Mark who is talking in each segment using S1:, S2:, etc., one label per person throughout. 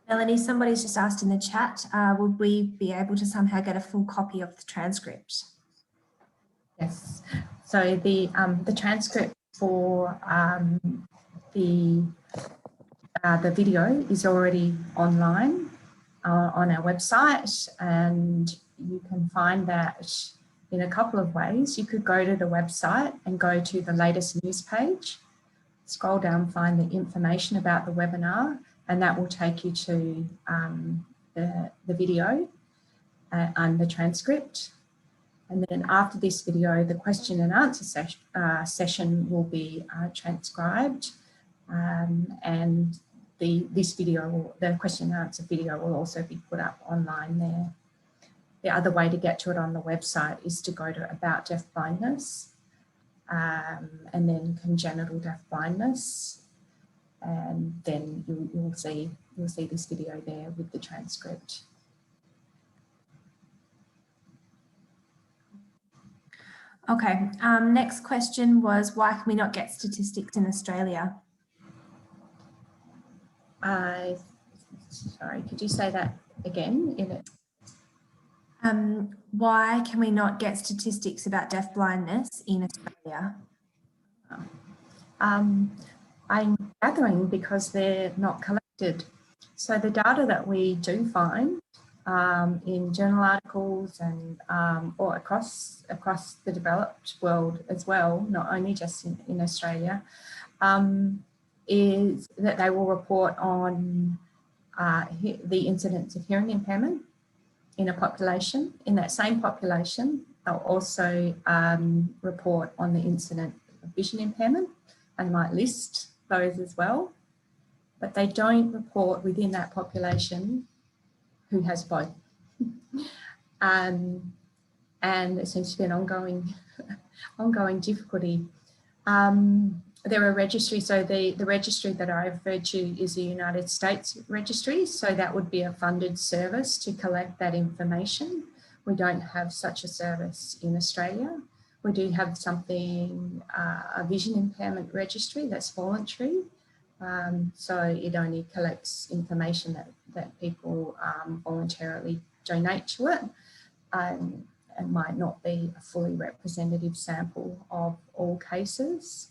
S1: Melanie, somebody's just asked in the chat, would we be able to somehow get a full copy of the transcript?
S2: Yes. So the transcript for the video is already online on our website, and you can find that in a couple of ways. You could go to the website and go to the latest news page, scroll down, find the information about the webinar, and that will take you to the video and the transcript. And then after this video, the question and answer session will be transcribed, and this video, the question and answer video, will also be put up online there. The other way to get to it on the website is to go to About Deaf Blindness, and then Congenital Deaf Blindness, and then you'll see this video there with the transcript.
S1: Okay, next question was, why can we not get statistics in Australia?
S2: Sorry, could you say that again?
S1: Why can we not get statistics about deaf blindness in Australia?
S2: I'm gathering because they're not collected. So the data that we do find in journal articles and or across the developed world as well, not only just in Australia, is that they will report on the incidence of hearing impairment in a population. In that same population, they'll also report on the incidence of vision impairment, and might list those as well. But they don't report within that population who has both. And it seems to be an ongoing difficulty. There are registries, so the registry that I referred to is the United States registry, so that would be a funded service to collect that information. We don't have such a service in Australia. We do have something, a vision impairment registry that's voluntary, so it only collects information that people voluntarily donate to it, and might not be a fully representative sample of all cases.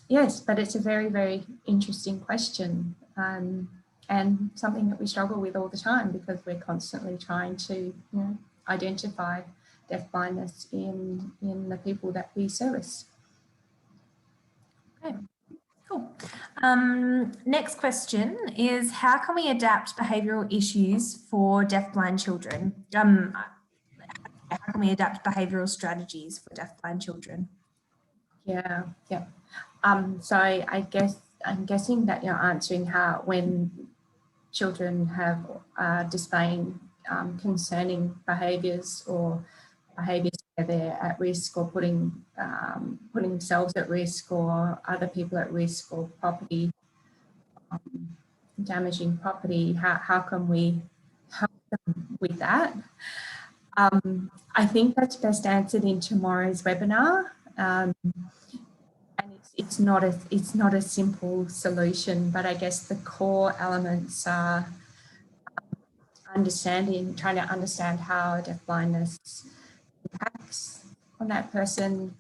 S2: Yes, but it's a very, very interesting question, and something that we struggle with all the time, because we're constantly trying to identify deaf blindness in the people that we service.
S1: Okay, cool. Next question is, how can we adapt behavioural issues for deaf-blind children? How can we adapt behavioural strategies for deaf-blind children?
S2: Yeah. So I'm guessing that you're answering how, when children have displaying concerning behaviours or behaviours where they're at risk, or putting themselves at risk or other people at risk, or property, damaging property, how can we help them with that? I think that's best answered in tomorrow's webinar. And it's not a simple solution, but I guess the core elements are trying to understand how deaf blindness impacts on that person,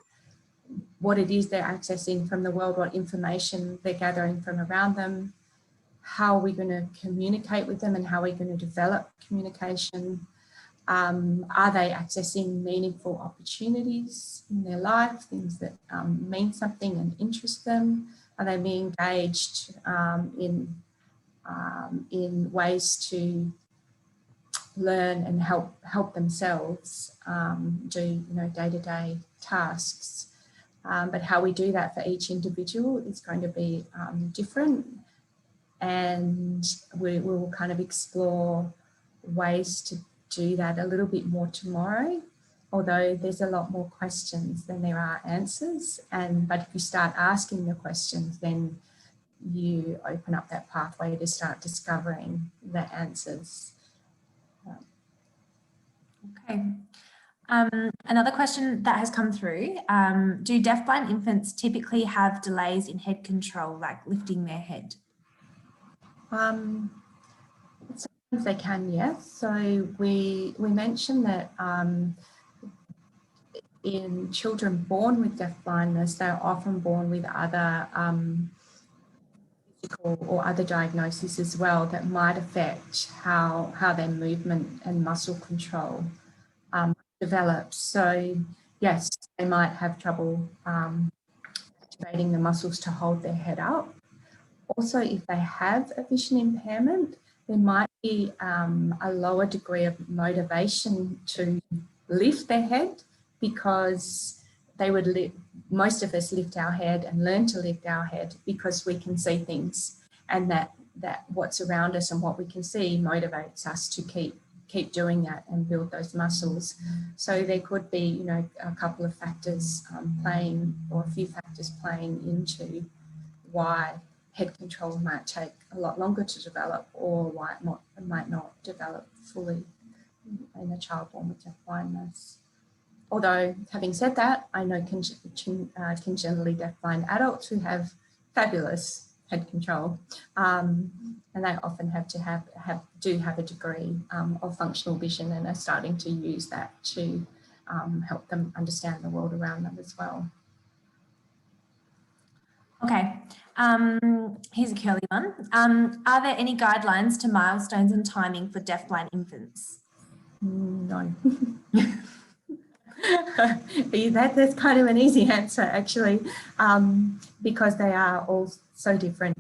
S2: what it is they're accessing from the world, what information they're gathering from around them, how are we going to communicate with them, and how are we going to develop communication. Are they accessing meaningful opportunities in their life, things that mean something and interest them? Are they being engaged in ways to learn and help themselves do day-to-day tasks? But how we do that for each individual is going to be different, and we will kind of explore ways to do that a little bit more tomorrow, although there's a lot more questions than there are answers. But if you start asking the questions, then you open up that pathway to start discovering the answers.
S1: Okay. Another question that has come through, do deafblind infants typically have delays in head control, like lifting their head?
S2: Sometimes they can, yes. So we mentioned that in children born with deaf blindness, they're often born with other physical or other diagnoses as well that might affect how their movement and muscle control develops. So yes, they might have trouble activating the muscles to hold their head up. Also, if they have a vision impairment, there might be a lower degree of motivation to lift their head, because they would most of us lift our head and learn to lift our head because we can see things, and that what's around us and what we can see motivates us to keep doing that and build those muscles. So there could be, you know, a couple of factors playing, or a few factors playing into why head control might take a lot longer to develop, or why it might not develop fully in a child born with deaf blindness. Although, having said that, I know congenitally deafblind adults who have fabulous head control, and they often do have a degree of functional vision, and are starting to use that to help them understand the world around them as well.
S1: Okay, here's a curly one. Are there any guidelines to milestones and timing for deafblind infants?
S2: No. That's kind of an easy answer, actually, because they are all so different.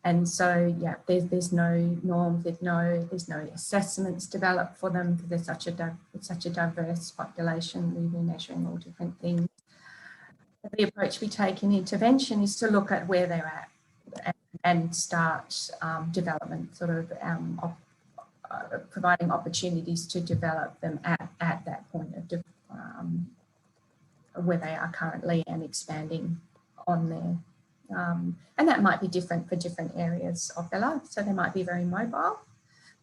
S2: And so, yeah, there's no norms, there's no assessments developed for them, because it's such a diverse population. We've been measuring all different things. The approach we take in intervention is to look at where they're at and start development, sort of providing opportunities to develop them at that point of where they are currently, and expanding on there. And that might be different for different areas of their life. So they might be very mobile,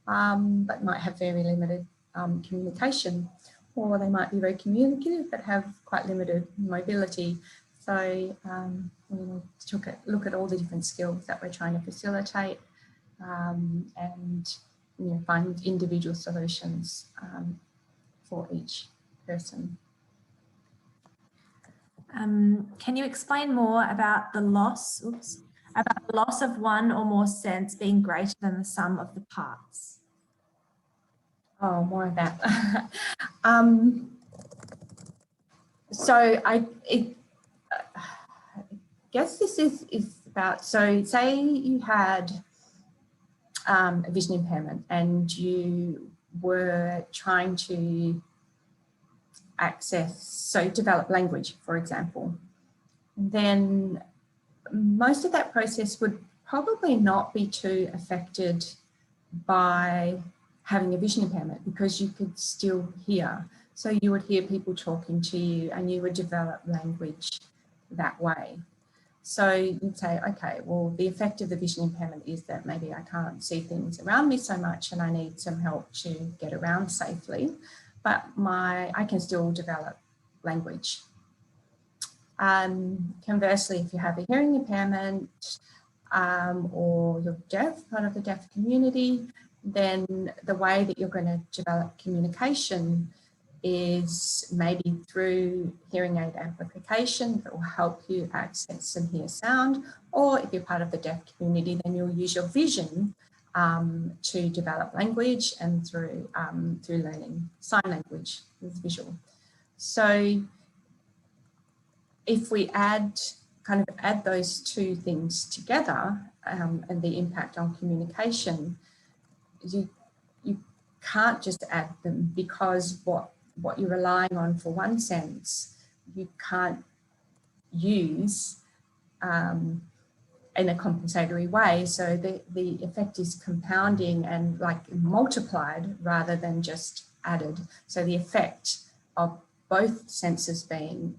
S2: but might have very limited communication, or they might be very communicative but have quite limited mobility. So we need to look at all the different skills that we're trying to facilitate, and find individual solutions for each person.
S1: Can you explain more about the loss of one or more sense being greater than the sum of the parts?
S2: Oh, more of that. So I guess this is about, so say you had a vision impairment and you were trying to develop language, for example, then most of that process would probably not be too affected by having a vision impairment, because you could still hear. So you would hear people talking to you and you would develop language that way. So you'd say, okay, well, the effect of the vision impairment is that maybe I can't see things around me so much and I need some help to get around safely, but I can still develop language. Conversely, if you have a hearing impairment or you're deaf, part of the deaf community, then the way that you're going to develop communication is maybe through hearing aid amplification that will help you access and hear sound, or if you're part of the deaf community, then you'll use your vision to develop language, and through learning sign language with visual. So if we add those two things together, and the impact on communication, you can't just add them, because what you're relying on for one sense, you can't use in a compensatory way. So the effect is compounding and like multiplied rather than just added. So the effect of both senses being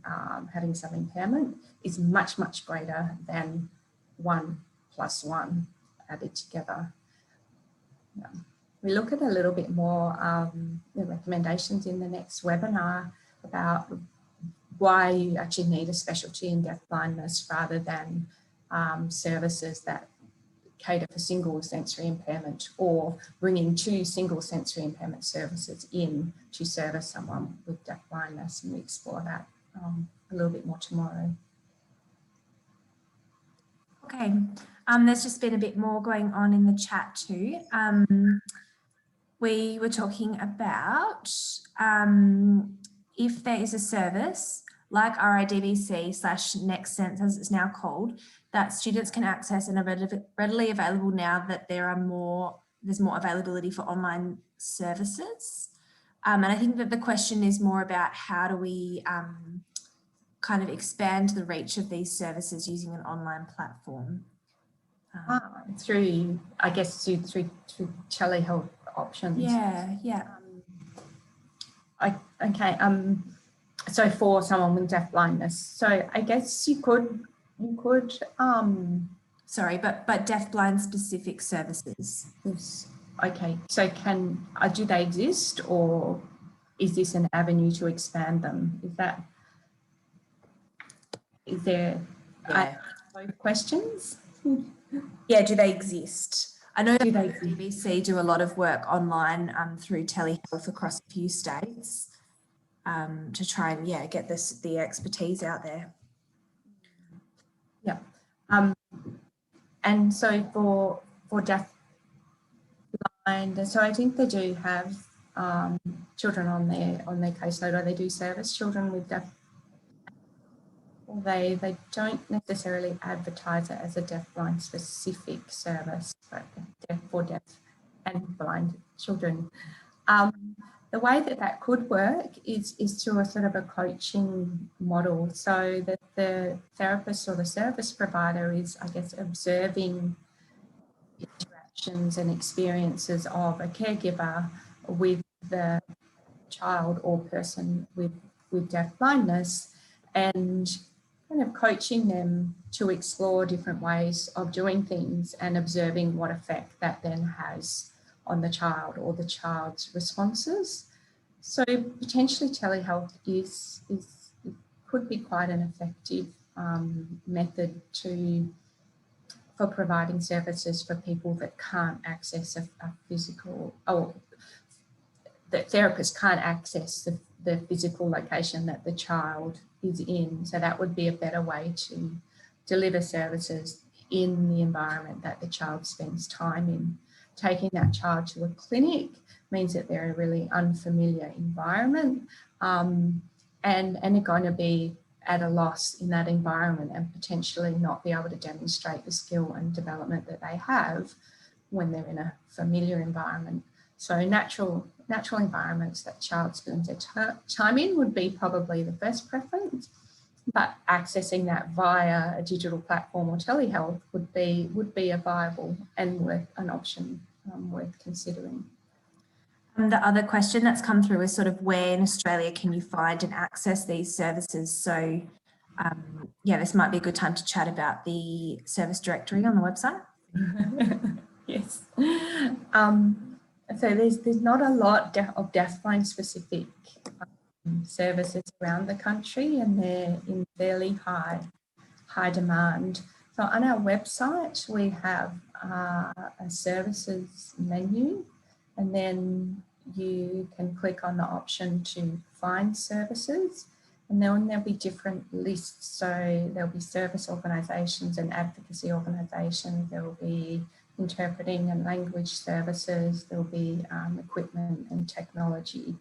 S2: having some impairment is much, much greater than 1 + 1 added together. Yeah. We look at a little bit more the recommendations in the next webinar about why you actually need a specialty in deaf blindness rather than services that cater for single sensory impairment, or bringing 2 single sensory impairment services in to service someone with deaf blindness, and we explore that a little bit more tomorrow.
S1: Okay, there's just been a bit more going on in the chat too. We were talking about if there is a service like RIDVC/NextSense, as it's now called, that students can access and are readily available now that there's more availability for online services. And I think that the question is more about how do we kind of expand the reach of these services using an online platform?
S2: Through, I guess, through telehealth options.
S1: Yeah.
S2: Okay. So for someone with deaf blindness, so I guess you could.
S1: Sorry, but deaf blind specific services.
S2: Yes. Okay. So do they exist, or is this an avenue to expand them? Is there both questions?
S1: Yeah, do they exist? I know that
S2: exist?
S1: DVC do a lot of work online through telehealth across a few states to try and get the expertise out there.
S2: Yeah. And so for deaf blind, so I think they do have children on their caseload, or they do service children with deaf. They don't necessarily advertise it as a deaf-blind specific service, but for deaf and blind children. The way that could work is through a sort of a coaching model, so that the therapist or the service provider is, I guess, observing interactions and experiences of a caregiver with the child or person with deaf blindness, and kind of coaching them to explore different ways of doing things and observing what effect that then has on the child or the child's responses. So potentially telehealth could be quite an effective method for providing services for people that can't access a physical, or that therapists can't access the physical location that the child is in. So that would be a better way to deliver services in the environment that the child spends time in. Taking that child to a clinic means that they're in a really unfamiliar environment and are going to be at a loss in that environment and potentially not be able to demonstrate the skill and development that they have when they're in a familiar environment. So natural environments that child spends their time in would be probably the first preference, but accessing that via a digital platform or telehealth would be a viable and worth an option worth considering.
S1: The other question that's come through is sort of where in Australia can you find and access these services? So this might be a good time to chat about the service directory on the website.
S2: Yes. So there's not a lot of deafblind specific services around the country, and they're in fairly high demand. So on our website, we have a services menu, and then you can click on the option to find services, and then there'll be different lists. So there'll be service organisations and advocacy organisations, there will be interpreting and language services, there'll be equipment and technology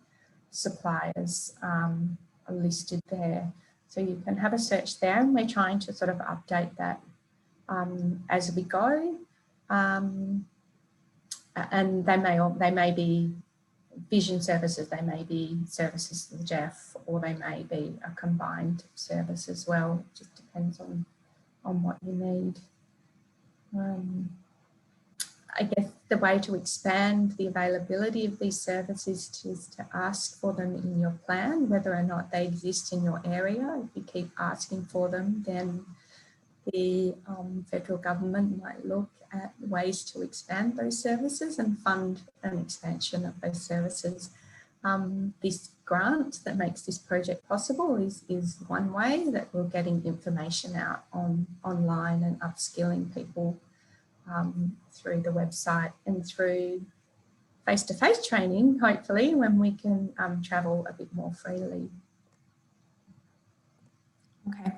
S2: suppliers are listed there. So you can have a search there, and we're trying to sort of update that as we go. And they may be vision services, they may be services for the deaf, or they may be a combined service as well. It just depends on what you need. I guess the way to expand the availability of these services is to ask for them in your plan, whether or not they exist in your area. If you keep asking for them, then the federal government might look at ways to expand those services and fund an expansion of those services. This grant that makes this project possible is one way that we're getting information out online and upskilling people through the website and through face-to-face training, hopefully, when we can travel a bit more freely.
S1: Okay.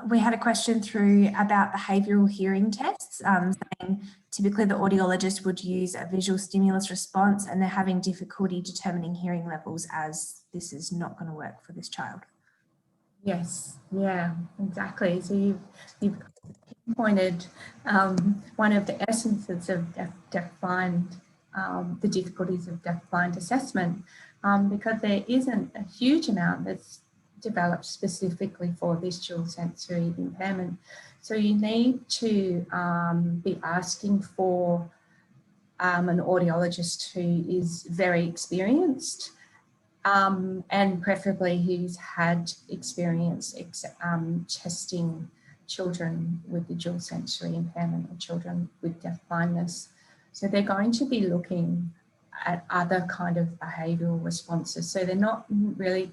S1: We had a question through about behavioural hearing tests, saying typically the audiologist would use a visual stimulus response and they're having difficulty determining hearing levels as this is not going to work for this child.
S2: Yes, yeah, exactly. So you've pointed one of the essences of deafblind, the difficulties of deafblind assessment, because there isn't a huge amount that's developed specifically for this dual sensory impairment. So you need to be asking for an audiologist who is very experienced and preferably who's had experience testing children with the dual sensory impairment or children with deafblindness. So they're going to be looking at other kind of behavioural responses. So they're not really,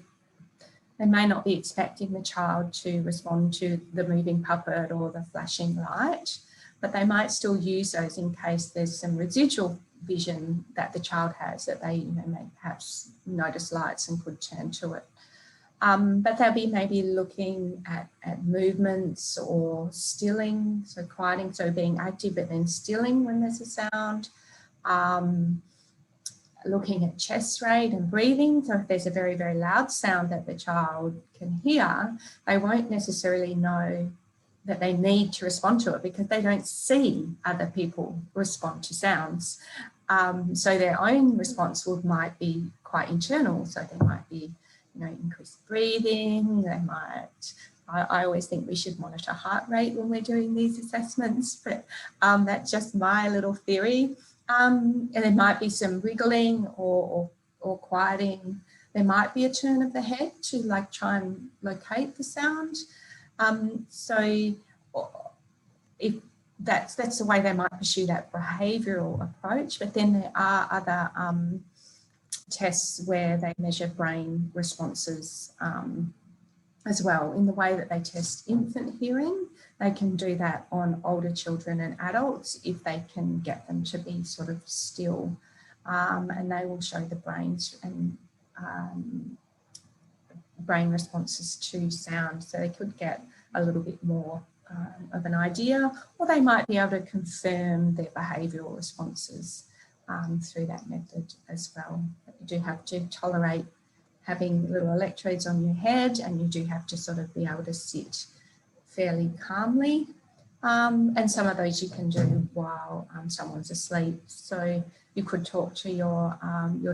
S2: they may not be expecting the child to respond to the moving puppet or the flashing light, but they might still use those in case there's some residual vision that the child has that they may perhaps notice lights and could turn to it. But they'll be maybe looking at movements or stilling, so quieting, so being active but then stilling when there's a sound. Looking at chest rate and breathing. So if there's a very, very loud sound that the child can hear, they won't necessarily know that they need to respond to it because they don't see other people respond to sounds. So their own response might be quite internal. So they might be, increased breathing. They might, I always think we should monitor heart rate when we're doing these assessments, but that's just my little theory. And there might be some wriggling or quieting. There might be a turn of the head to try and locate the sound. So if that's the way they might pursue that behavioural approach, but then there are other tests where they measure brain responses as well. In the way that they test infant hearing, they can do that on older children and adults if they can get them to be sort of still, and they will show the brains and brain responses to sound. So they could get a little bit more of an idea, or they might be able to confirm their behavioural responses through that method as well. But you do have to tolerate having little electrodes on your head, and you do have to sort of be able to sit fairly calmly. And some of those you can do while someone's asleep. So you could talk to your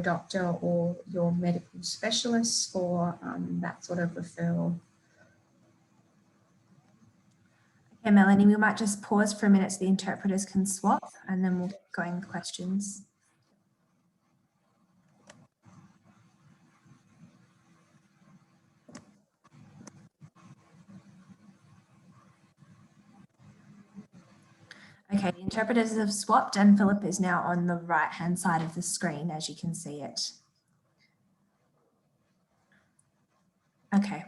S2: doctor or your medical specialist for that sort of referral.
S1: Okay, Melanie, we might just pause for a minute so the interpreters can swap and then we'll get going with questions. Okay, the interpreters have swapped and Philip is now on the right-hand side of the screen, as you can see it. Okay.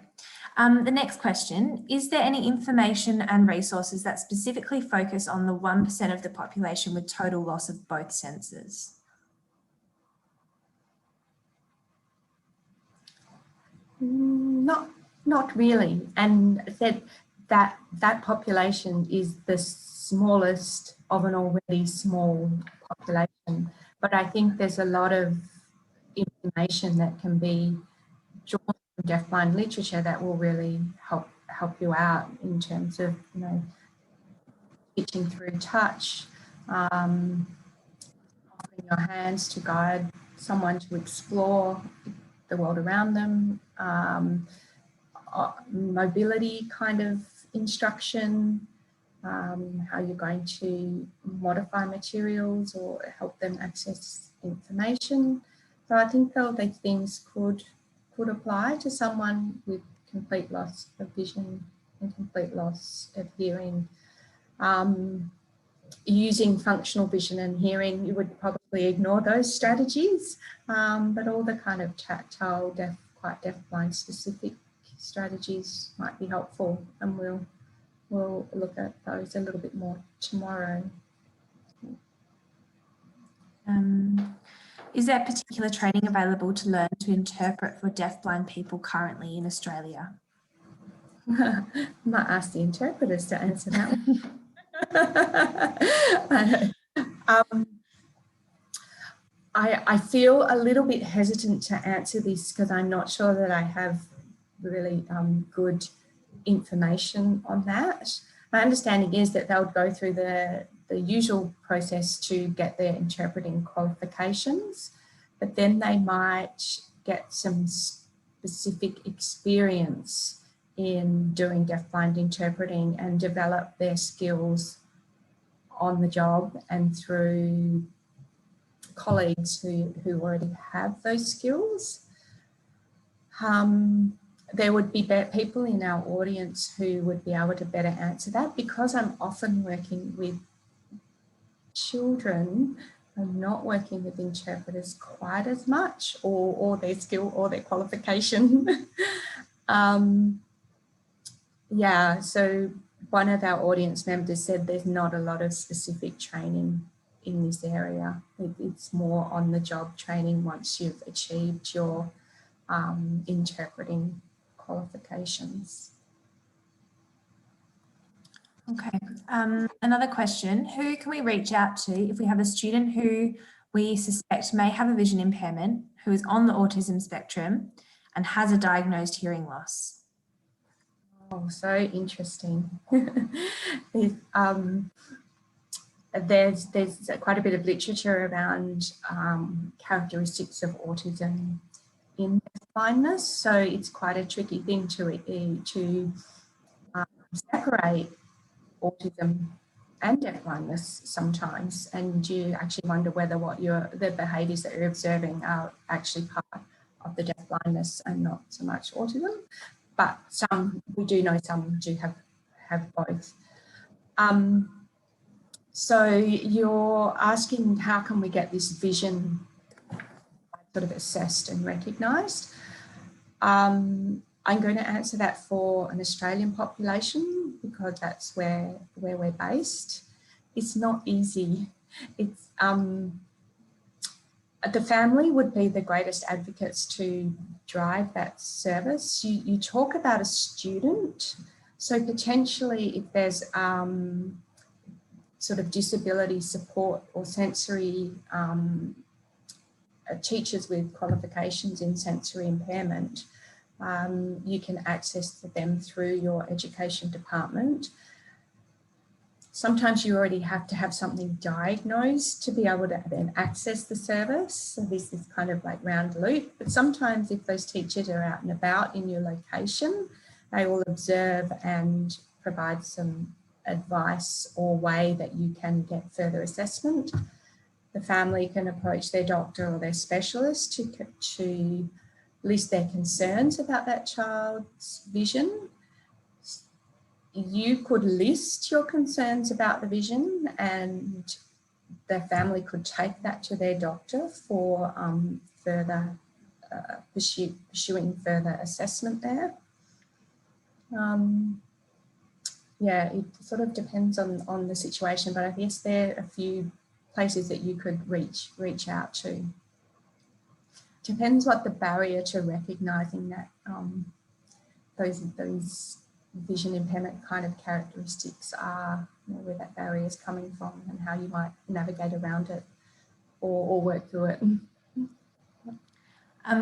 S1: The next question, is there any information and resources that specifically focus on the 1% of the population with total loss of both senses?
S2: Not really. And that population is the smallest of an already small population. But I think there's a lot of information that can be drawn from deafblind literature that will really help you out in terms of teaching through touch, offering your hands to guide someone to explore the world around them, mobility kind of instruction, how you're going to modify materials or help them access information. So I think all these things could apply to someone with complete loss of vision and complete loss of hearing. Using functional vision and hearing, you would probably ignore those strategies, but all the kind of tactile, quite deafblind specific strategies might be helpful, and we'll look at those a little bit more tomorrow.
S1: Is there particular training available to learn to interpret for deafblind people currently in Australia?
S2: I might ask the interpreters to answer that one. I feel a little bit hesitant to answer this because I'm not sure that I have really good information on that. My understanding is that they'll go through the usual process to get their interpreting qualifications, but then they might get some specific experience in doing deafblind interpreting and develop their skills on the job and through colleagues who already have those skills. There would be people in our audience who would be able to better answer that. Because I'm often working with children, I'm not working with interpreters quite as much, or their skill or their qualification. Yeah, so one of our audience members said there's not a lot of specific training in this area. It's more on the job training once you've achieved your interpreting qualifications.
S1: Okay, another question. Who can we reach out to if we have a student who we suspect may have a vision impairment, who is on the autism spectrum and has a diagnosed hearing loss?
S2: Oh, so interesting. There's quite a bit of literature around characteristics of autism in blindness, so it's quite a tricky thing to separate autism and deafblindness sometimes, and you actually wonder whether the behaviours that you're observing are actually part of the deafblindness and not so much autism. But we do know some do have both. So you're asking how can we get this vision sort of assessed and recognised? I'm going to answer that for an Australian population because that's where we're based. It's not easy. It's the family would be the greatest advocates to drive that service. You talk about a student, so potentially if there's sort of disability support or sensory teachers with qualifications in sensory impairment, you can access them through your education department. Sometimes you already have to have something diagnosed to be able to then access the service. So this is kind of like round loop. But sometimes if those teachers are out and about in your location, they will observe and provide some advice or way that you can get further assessment. The family can approach their doctor or their specialist to list their concerns about that child's vision. You could list your concerns about the vision and the family could take that to their doctor for further pursuing further assessment there. Yeah, it sort of depends on the situation, but I guess there are a few places that you could reach out to. Depends what the barrier to recognising that those vision impairment kind of characteristics are, where that barrier is coming from and how you might navigate around it or work through it.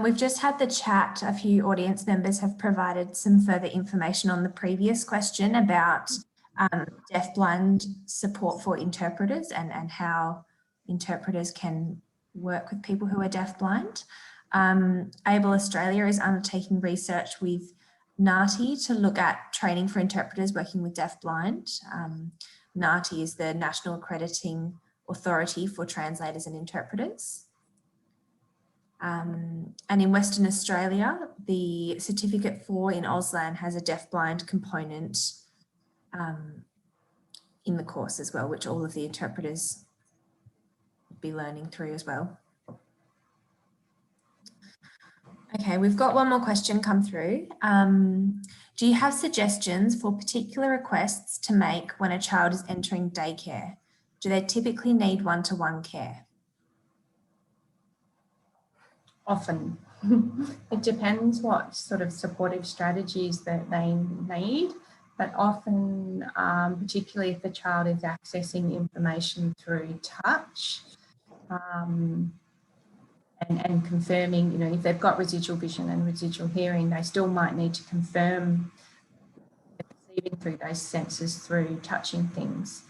S1: We've just had the chat. A few audience members have provided some further information on the previous question about deafblind support for interpreters and how interpreters can work with people who are deafblind. Able Australia is undertaking research with NAATI to look at training for interpreters working with deafblind. NAATI is the National Accrediting Authority for Translators and Interpreters. And in Western Australia, the Certificate 4 in Auslan has a deafblind component in the course as well, which all of the interpreters would be learning through as well. Okay, we've got one more question come through. Do you have suggestions for particular requests to make when a child is entering daycare? Do they typically need one-to-one care?
S2: Often. It depends what sort of supportive strategies that they need, but often, particularly if the child is accessing information through touch, and confirming, you know, if they've got residual vision and residual hearing, they still might need to confirm receiving through those senses through touching things.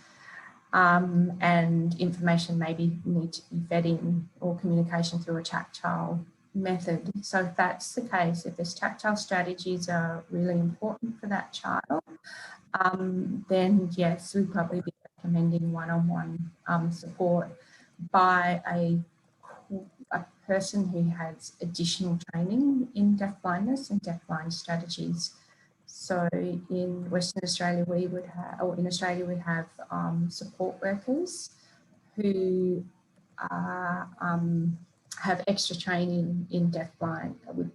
S2: And information maybe need to be fed in, or communication through a tactile method. So if that's the case, if there's tactile strategies are really important for that child, then yes, we'd probably be recommending one-on-one support by a person who has additional training in deafblindness and deafblind strategies. So in Western Australia, we would have, or in Australia, we have support workers who have extra training in deafblind with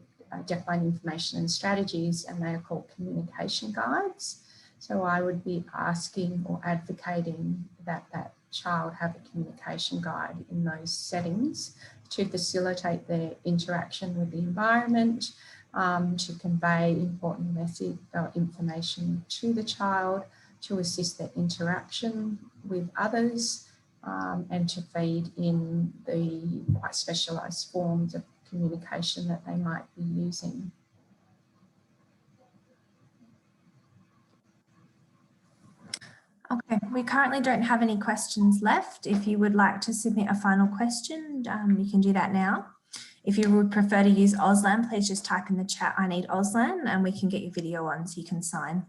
S2: deafblind information and strategies, and they are called communication guides. So I would be asking or advocating that that child have a communication guide in those settings to facilitate their interaction with the environment, to convey important message or information to the child, to assist their interaction with others, and to feed in the quite specialised forms of communication that they might be using.
S1: Okay, we currently don't have any questions left. If you would like to submit a final question, you can do that now. If you would prefer to use Auslan, please just type in the chat, "I need Auslan," and we can get your video on so you can sign.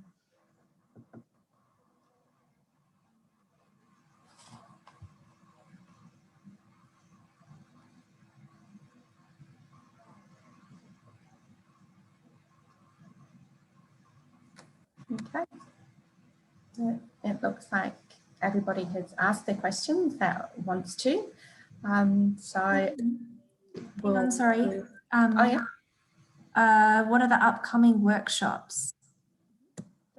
S2: Okay. It looks like everybody has asked their questions that wants to.
S1: I'm sorry.
S2: Oh yeah.
S1: What are the upcoming workshops?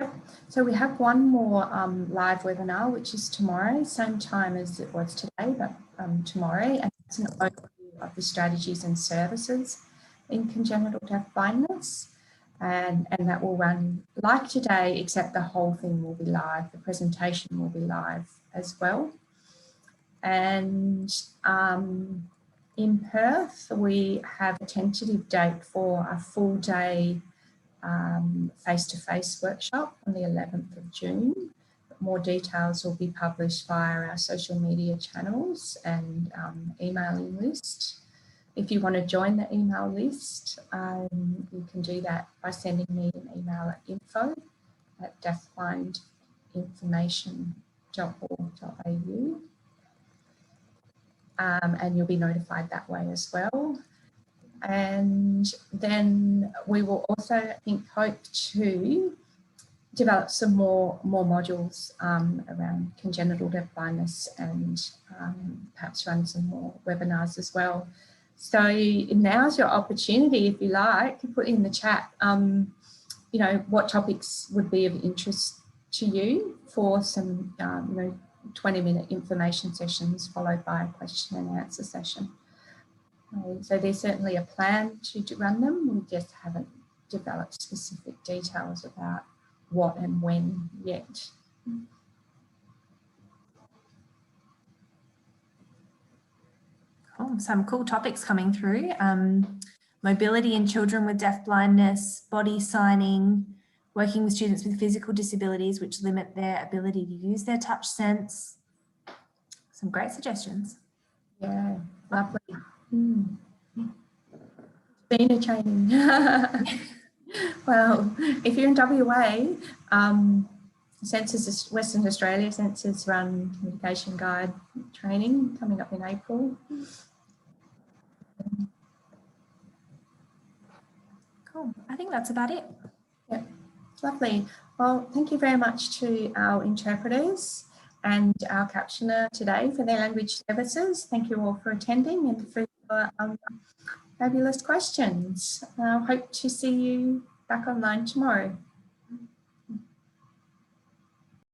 S2: Yep. So we have one more live webinar, which is tomorrow, same time as it was today, but tomorrow, and it's an overview of the strategies and services in congenital deafblindness. And that will run like today, except the whole thing will be live. The presentation will be live as well. And in Perth, we have a tentative date for a full day face-to-face workshop on the 11th of June. More details will be published via our social media channels and emailing list. If you want to join the email list, you can do that by sending me an email at info@deafblindinformation.org.au, and you'll be notified that way as well. And then we will also, I think, hope to develop some more modules around congenital deafblindness, and perhaps run some more webinars as well. So now's your opportunity, if you like, to put in the chat, you know, what topics would be of interest to you for some, you know, 20-minute information sessions followed by a question and answer session. So there's certainly a plan to run them. We just haven't developed specific details about what and when yet.
S1: Oh, some cool topics coming through. Mobility in children with deafblindness, body signing, working with students with physical disabilities which limit their ability to use their touch sense. Some great suggestions.
S2: Yeah, lovely. Been a training. Well, if you're in WA, Census, Western Australia Census run communication guide training coming up in April.
S1: Cool. I think that's about it.
S2: Yep, lovely. Well, thank you very much to our interpreters and our captioner today for their language services. Thank you all for attending and for your fabulous questions. I hope to see you back online tomorrow.